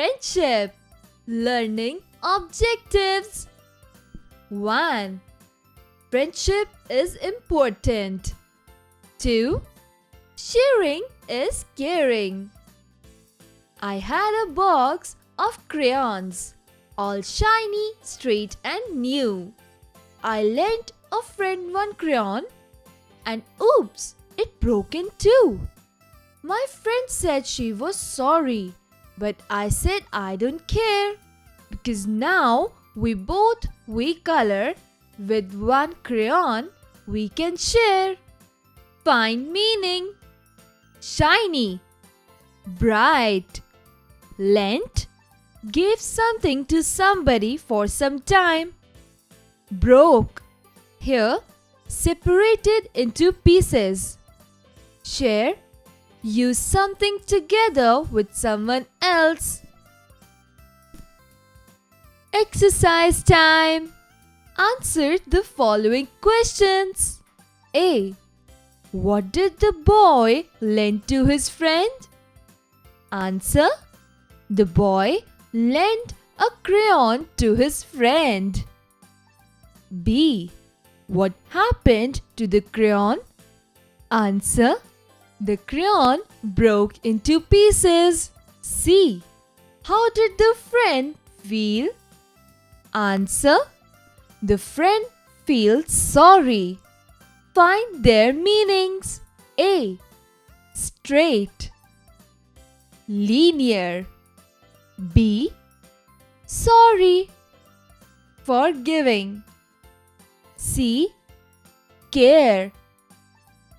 Friendship. Learning objectives. 1. Friendship is important. 2. Sharing is caring. I had a box of crayons, all shiny, straight and new. I lent a friend one crayon and oops, it broke in two. My friend said she was sorry, but I said I don't care because now we color with one crayon we can share. Find meaning. Shiny, bright. Lent, gave something to somebody for some time. Broke, here separated into pieces. Share, use something together with someone else. Exercise time. Answer the following questions. A. What did the boy lend to his friend? Answer. The boy lent a crayon to his friend. B. What happened to the crayon? Answer. The crayon broke into pieces. C. How did the friend feel? Answer. The friend feels sorry. Find their meanings. A. Straight, linear. B. Sorry, forgiving. C. Care,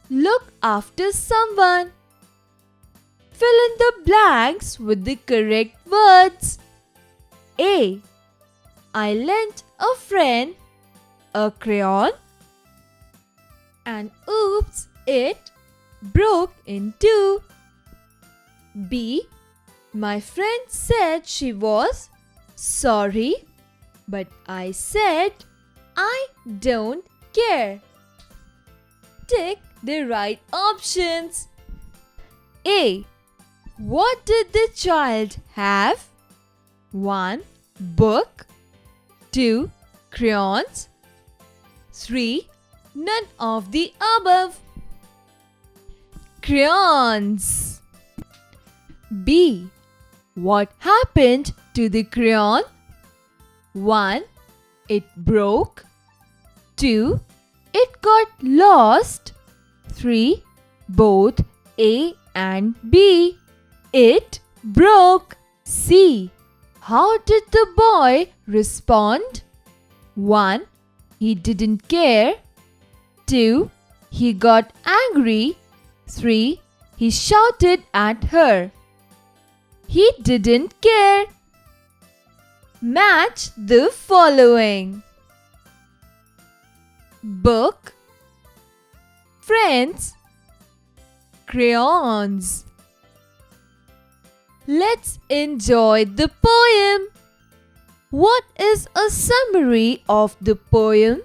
look after someone. Fill in the blanks with the correct words. A. I lent a friend a crayon and oops, it broke in two. B. My friend said she was sorry, but I said I don't care. Tick the right options. A. What did the child have? 1. Book. 2. Crayons. 3. None of the above. Crayons. B. What happened to the crayon? 1. It broke. 2. It got lost. 3. Both A and B. It broke. C. How did the boy respond? 1. He didn't care. 2. He got angry. 3. He shouted at her. He didn't care. Match the following. Book, friends, crayons. Let's enjoy the poem. What is a summary of the poem?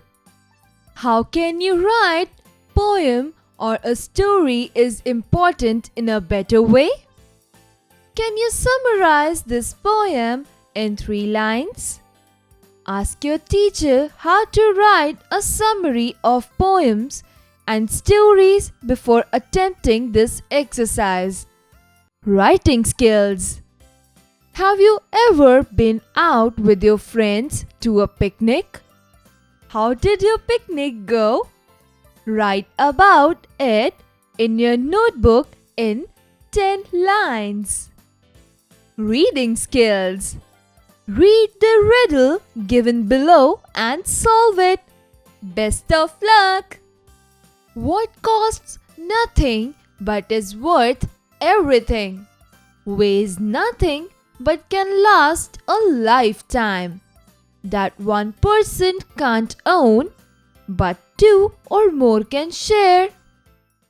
How can you write poem or a story is important in a better way? Can you summarize this poem in 3 lines? Ask your teacher how to write a summary of poems and stories before attempting this exercise. Writing skills. Have you ever been out with your friends to a picnic? How did your picnic go? Write about it in your notebook in 10 lines. Reading skills. Read the riddle given below and solve it. Best of luck! What costs nothing but is worth everything? Weighs nothing but can last a lifetime. That one person can't own, but 2 or more can share.